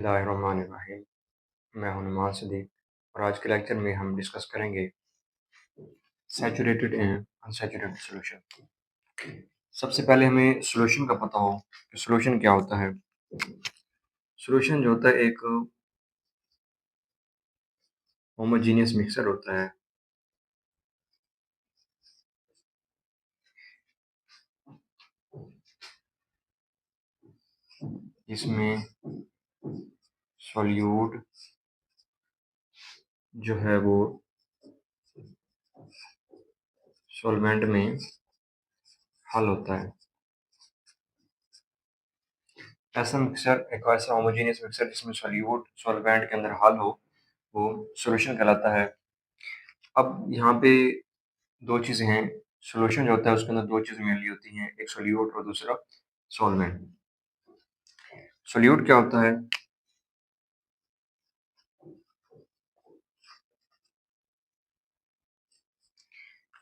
बिस्मिल्लाहिर्रहमानिर्रहीम। मैं हूं नुमान सिद्दीक और आज के लेक्चर में हम डिस्कस करेंगे सैचुरेटेड एंड अनसैचुरेटेड सॉल्यूशन। सबसे पहले हमें सॉल्यूशन का पता हो कि सॉल्यूशन क्या होता है। सॉल्यूशन जो होता है एक होमोजीनियस मिक्सचर होता है जिसमें सॉल्यूट जो है वो सॉल्वेंट में हल होता है। ऐसा मिक्सचर एक ऐसा होमोजीनियस मिक्सचर जिसमें सॉल्यूट सॉल्वेंट के अंदर हल हो वो सॉल्यूशन कहलाता है। अब यहाँ पे दो चीज़ें हैं। सॉल्यूशन जो होता है उसके अंदर दो चीज़ें मेनली होती हैं, एक सोल्यूट और दूसरा सॉल्वेंट। सोल्यूट क्या होता है?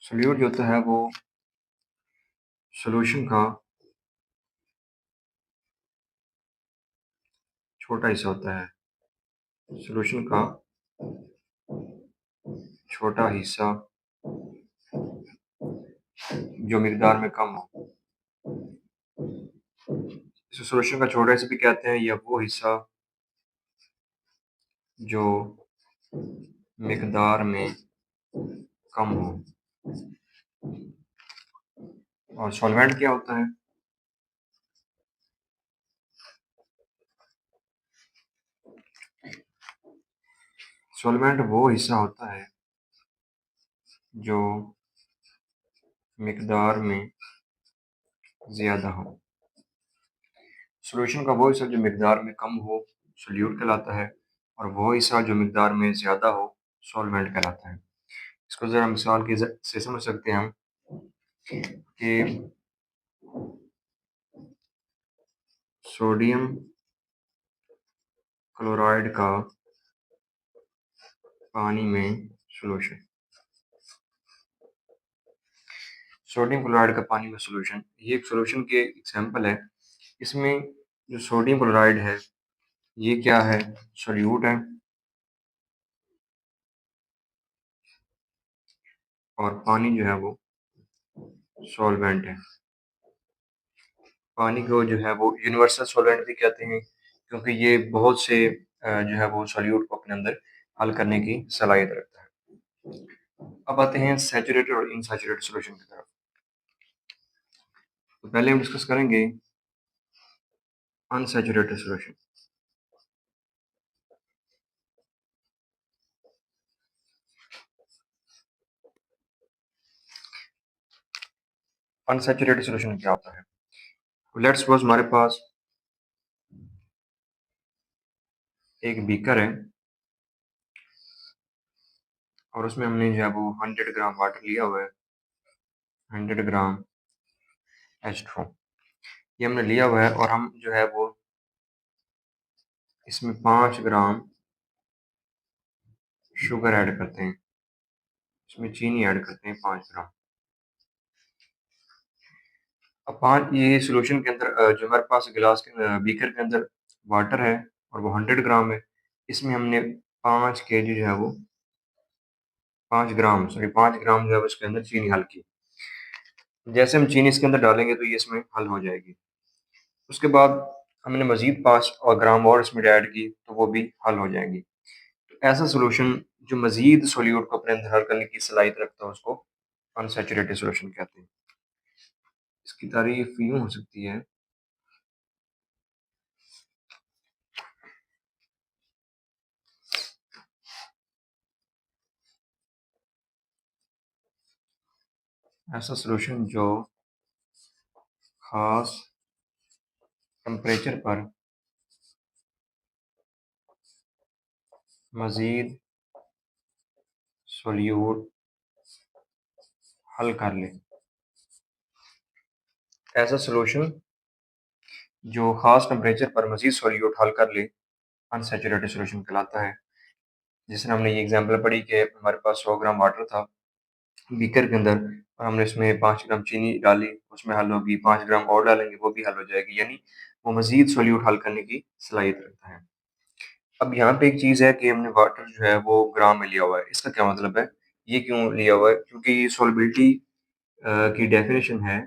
सोल्यूट जो होता है वो सॉल्यूशन का छोटा हिस्सा होता है। सॉल्यूशन का छोटा हिस्सा जो मिकदार में कम हो। इसे सॉल्यूशन का छोटा हिस्सा भी कहते हैं या वो हिस्सा जो मिकदार में कम हो। और सॉल्वेंट क्या होता है? सॉल्वेंट वो हिस्सा होता है जो मिकदार में ज़्यादा हो। सॉल्यूशन का वो हिस्सा जो मिकदार में कम हो सोल्यूट कहलाता है और वो हिस्सा जो मिकदार में ज़्यादा हो सॉल्वेंट कहलाता है। इसको ज़रा मिसाल की से समझ सकते हैं हम कि सोडियम क्लोराइड का पानी में सॉल्यूशन। सोडियम क्लोराइड का पानी में सॉल्यूशन ये एक सॉल्यूशन के एग्जांपल है। इसमें जो सोडियम क्लोराइड है ये क्या है? सोल्यूट है और पानी जो है वो सॉल्वेंट है। पानी को जो है वो यूनिवर्सल सॉल्वेंट भी कहते हैं क्योंकि ये बहुत से जो है वो सॉल्यूट को अपने अंदर हल करने की सलाहियत रखता है। अब आते हैं सैचुरेटेड और इनसैचुरेटेड सॉल्यूशन की तरफ। तो पहले हम डिस्कस करेंगे अनसैचुरेटेड सॉल्यूशन। अनसैचुरेटेड सॉल्यूशन क्या होता है? लेट्स सपोज हमारे पास एक बीकर है और उसमें हमने जो है वो 100 ग्राम वाटर लिया हुआ है। 100 ग्राम H2 ये हमने लिया हुआ है और हम जो है वो इसमें 5 ग्राम शुगर ऐड करते हैं। इसमें चीनी ऐड करते हैं 5 ग्राम। अब 5 ये सॉल्यूशन के अंदर जो हमारे पास गिलास के बीकर के अंदर वाटर है और वो 100 ग्राम है। इसमें हमने 5 केजी जो है वो 5 ग्राम जो है वो इसके अंदर चीनी हल की। जैसे हम चीनी इसके अंदर डालेंगे तो ये इसमें हल हो जाएगी। उसके बाद हमने मज़ीद 5 और ग्राम और इसमें ऐड की तो वो भी हल हो जाएगी। तो ऐसा सॉल्यूशन जो मज़ीद सॉल्यूट को अपने अंदर हल करने की सलाहियत रखता है उसको अनसैचुरेटेड सॉल्यूशन कहते हैं। इसकी तारीफ यूँ हो सकती है ऐसा सॉल्यूशन जो ख़ास टेम्परेचर पर मज़ीद सॉल्यूट हल कर ले। ऐसा सॉल्यूशन जो ख़ास टेम्परेचर पर मज़ीद सॉल्यूट हल कर ले अनसैचुरेटेड सॉल्यूशन कहलाता है। जिसने हमने ये एग्जांपल पढ़ी कि हमारे पास 100 ग्राम वाटर था बीकर के अंदर और हमने इसमें 5 ग्राम चीनी डाली, उसमें हल होगी, 5 ग्राम और डालेंगे वो भी हल हो जाएगी। यानी वो मज़ीद सॉल्यूट हल करने की सलाहियत रखता है। अब यहाँ पे एक चीज़ है कि हमने वाटर जो है वो ग्राम में लिया हुआ है। इसका क्या मतलब है? ये क्यों लिया हुआ है? क्योंकि सॉल्युबिलिटी की डेफ़िनिशन है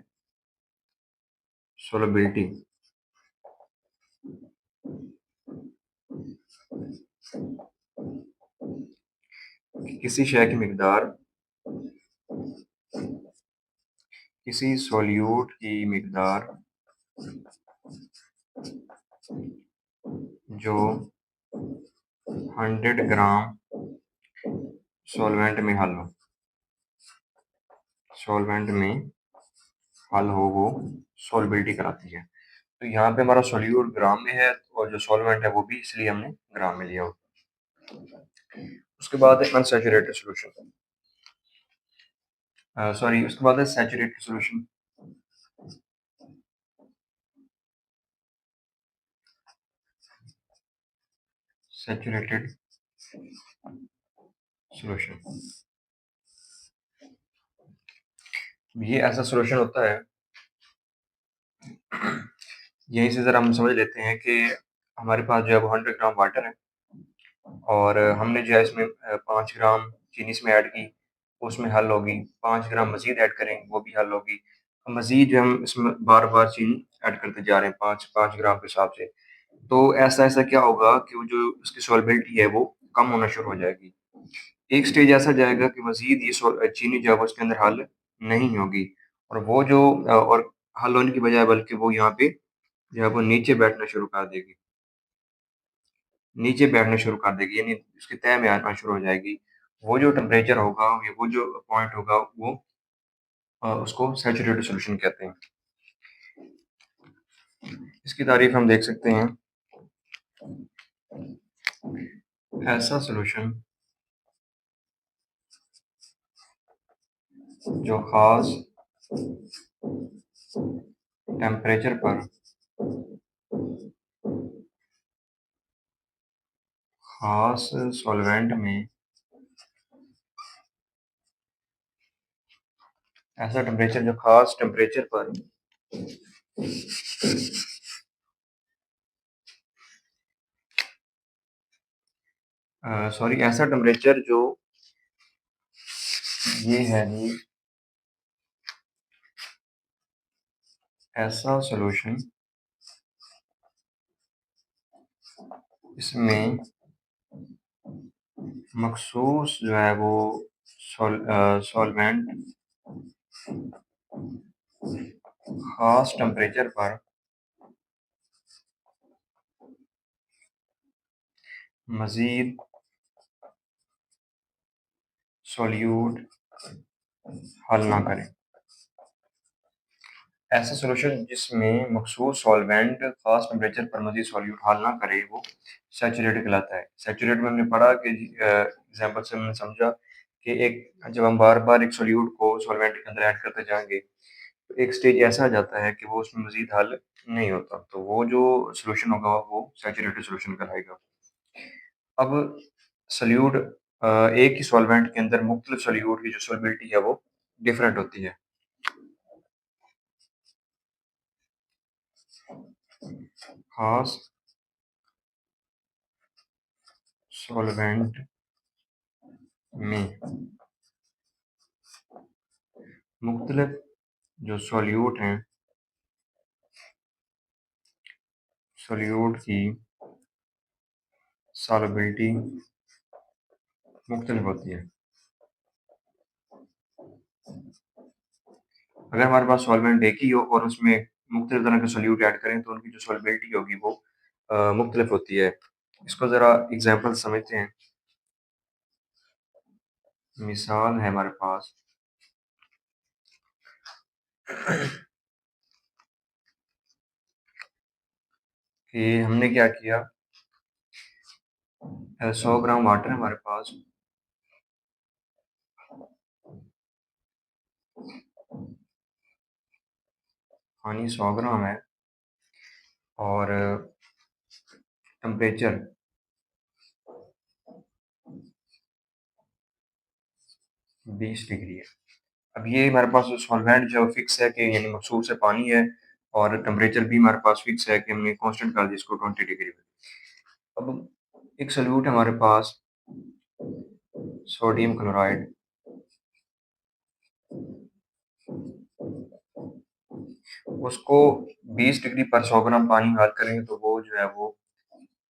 सॉल्युबिलिटी कि किसी शय की मिकदार किसी सॉल्यूट की मिकदार जो 100 ग्राम सॉल्वेंट में हल हो सॉल्वेंट में हल हो वो सॉल्युबिलिटी कहलाती है। तो यहाँ पे हमारा सॉल्यूट ग्राम में है और जो सॉल्वेंट है वो भी इसलिए हमने ग्राम में लिया हो। उसके बाद है अनसैचुरेटेड सॉल्यूशन सॉरी उसके बाद है सैचुरेटेड सॉल्यूशन। सैचुरेटेड सॉल्यूशन ये ऐसा सॉल्यूशन होता है यहीं से ज़रा हम समझ लेते हैं कि हमारे पास जो है वो 100 ग्राम वाटर है और हमने जो है इसमें 5 ग्राम चीनी इसमें ऐड की, उसमें हल होगी, 5 ग्राम मज़ीद ऐड करेंगे, वो भी हल होगी। मज़ीद जो हम इसमें बार-बार चीनी ऐड करते जा रहे हैं 5-5 ग्राम के हिसाब से। तो ऐसा-ऐसा क्या होगा कि वो जो उसकी सॉल्युबिलिटी है वो कम होना शुरू हो जाएगी। एक स्टेज ऐसा जाएगा कि मज़ीद ये चीनी जो है वो उसके अंदर हल नहीं होगी और वो जो और हल होने की बजाय बल्कि वो यहाँ पे जो है वो नीचे बैठना शुरू कर देगी यानी उसकी तह में आना शुरू हो जाएगी। वो जो टेम्परेचर होगा या वो जो पॉइंट होगा वो उसको सैचुरेटेड सॉल्यूशन कहते हैं। इसकी तारीफ़ हम देख सकते हैं, ऐसा सॉल्यूशन जो ख़ास टेम्परेचर पर ख़ास सॉल्वैंट में ऐसा टेम्परेचर जो ख़ास टेम्परेचर पर सॉरी ऐसा टेम्परेचर जो ये है जी ऐसा सॉल्यूशन इसमें मख़सूस जो है वो सॉल्वैंट ख़ास टेम्परेचर पर मज़ीद सॉल्यूट हल ना करें। ऐसा सॉल्यूशन जिसमें मख़सूस सॉल्वैंट ख़ास टेम्परेचर पर मज़ीद सॉल्यूट हल ना करे वो सैचुरेटेड कहलाता है। सैचुरेट में हमने पढ़ा कि एग्ज़ाम्पल से हमने समझा कि एक जब हम बार-बार एक सॉल्यूट को सॉल्वैंट के अंदर ऐड करते जाएँगे, तो एक स्टेज ऐसा आ जाता है कि वो उसमें मज़ीद हल नहीं होता। तो वो जो सॉल्यूशन होगा वो सैचुरेटेड सॉल्यूशन कहलाएगा। अब सॉल्यूट एक ही सॉल्वैंट के अंदर मुख्तलिफ सॉल्यूट की जो सॉल्युबिलिटी है वो डिफरेंट होती है। ख़ास सॉल्वैंट में मुख्तलिफ जो सॉल्यूट की सॉल्युबिलिटी मुख्तलिफ होती है। अगर हमारे पास सॉल्वेंट एक ही हो और उसमें मुख्तलिफ तरह के सॉल्यूट ऐड करें तो उनकी जो सॉल्युबिलिटी होगी वो मुख्तलिफ होती है। इसको ज़रा एग्ज़ाम्पल समझते हैं। मिसाल है हमारे पास कि हमने क्या किया 100 ग्राम वाटर है हमारे पास पानी 100 ग्राम है और टेम्परेचर 20 डिग्री है। अब ये हमारे पास सॉल्वेंट जो फिक्स है कि यानी मखसूस है पानी है और टेम्परेचर भी हमारे पास फिक्स है कि हमने कांस्टेंट कर दिया इसको 20 डिग्री पे। अब एक सॉल्यूट है हमारे पास सोडियम क्लोराइड। उसको 20 डिग्री पर 100 ग्राम पानी में हल करेंगे तो वो जो है वो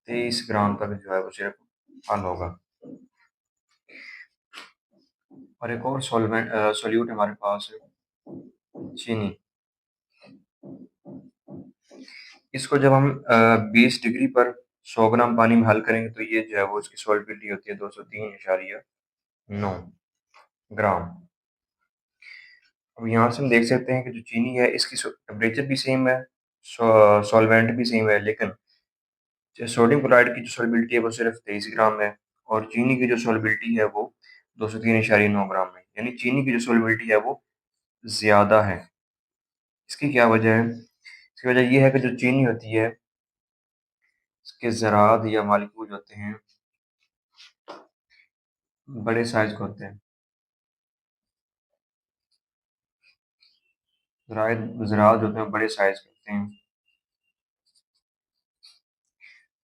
23 ग्राम तक जो है वो सिर्फ हल होगा। और एक और सॉल्यूट हमारे पास है चीनी। इसको जब हम 20 डिग्री पर 100 ग्राम पानी में हल करेंगे तो ये जो है वो इसकी सॉल्युबिलिटी होती है 203.9 ग्राम। अब यहाँ से हम देख सकते हैं कि जो चीनी है इसकी टेम्परेचर भी सेम है, सॉल्वेंट भी सेम है, लेकिन जो सोडियम क्लोराइड की जो सॉल्युबिलिटी है वो सिर्फ 23 ग्राम है और चीनी की जो सॉल्युबिलिटी है वो 203.9 ग्राम है। यानी चीनी की जो सॉल्युबिलिटी है वो ज़्यादा है। इसकी क्या वजह है? इसकी वजह ये है कि जो चीनी होती है इसके ज़रात या मॉलिक्यूल होते हैं बड़े साइज़ के होते हैं। ज़रात जो होते हैं बड़े साइज़ के होते हैं।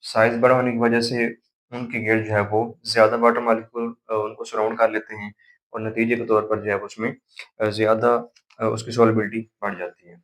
साइज़ बड़ा होने की वजह से उनके गिर्द जो है वो ज़्यादा वाटर मॉलिक्यूल उनको सराउंड कर लेते हैं और नतीजे के तौर पर जो है उसमें ज़्यादा उसकी सॉल्युबिलिटी बढ़ जाती है।